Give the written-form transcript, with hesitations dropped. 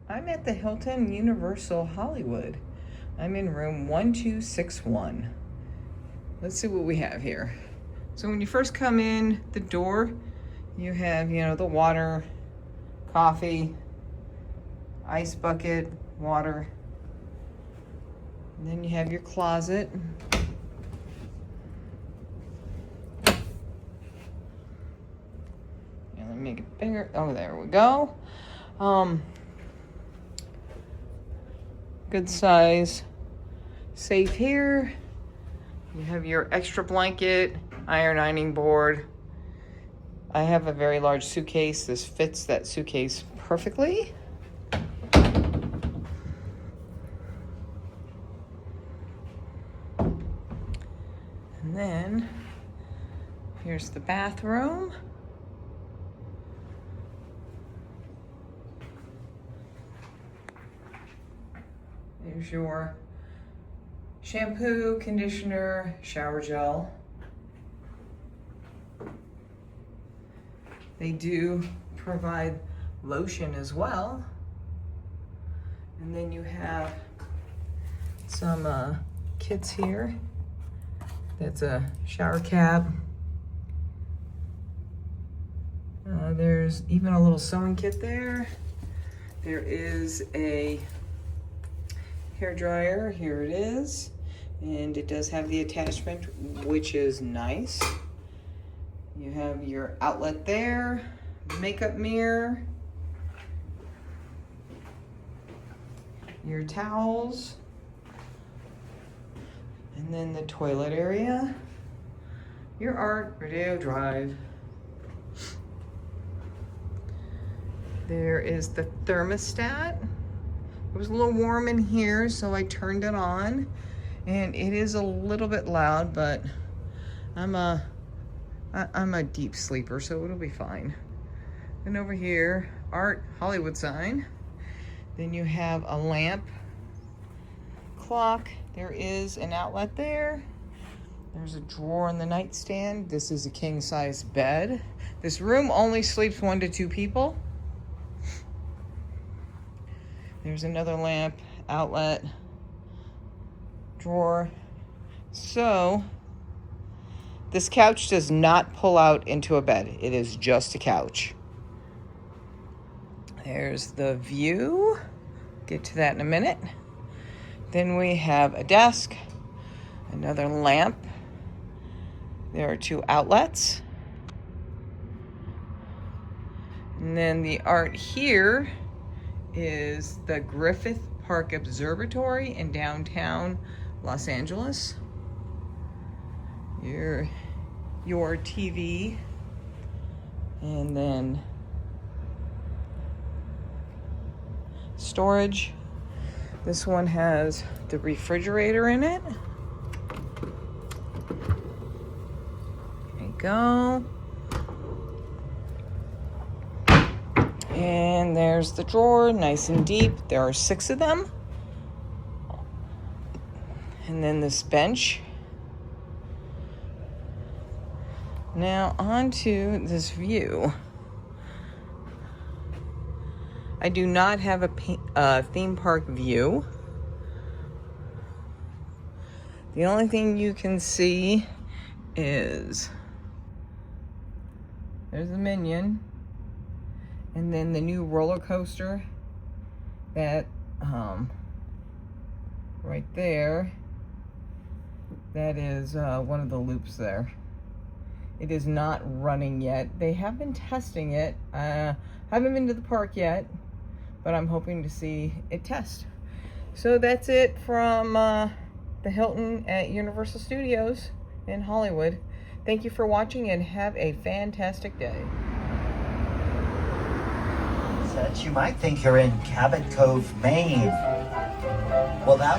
I'm at the Hilton Universal Hollywood. I'm in room 1261. Let's see what we have here. So when you first come in the door, you have, the water, coffee, ice bucket, water. And then you have your closet. And let me make it bigger. Oh, there we go. Good size safe here. You have your extra blanket, iron ironing board. I have a very large suitcase. This fits that suitcase perfectly. And then here's the bathroom. There's your shampoo, conditioner, shower gel. They do provide lotion as well. And then you have some kits here. That's a shower cap. There's even a little sewing kit there. There is a hair dryer, here it is, and it does have the attachment, which is nice. You have your outlet there, makeup mirror, your towels, and then the toilet area, your art, radio drive. There is the thermostat. It was a little warm in here, so I turned it on, and it is a little bit loud, but I'm a deep sleeper, so it'll be fine. And over here, art, Hollywood sign. Then you have a lamp, clock. There is an outlet there. There's a drawer on the nightstand. This is a king size bed. This room only sleeps 1 to 2 people. There's another lamp, outlet, drawer. So this couch does not pull out into a bed. It is just a couch. There's the view. Get to that in a minute. Then we have a desk, another lamp. There are 2 outlets. And then the art here is the Griffith Park Observatory in downtown Los Angeles. Your TV, and then storage. This one has the refrigerator in it. There you go. And there's the drawer, nice and deep. There are 6 of them. And then this bench. Now onto this view. I do not have a theme park view. The only thing you can see is there's the Minion. And then the new roller coaster that right there, that is one of the loops there. It is not running yet. They have been testing it. Haven't been to the park yet, but I'm hoping to see it test. So that's it from the Hilton at Universal Studios in Hollywood. Thank you for watching and have a fantastic day. You might think you're in Cabot Cove, Maine. Well, that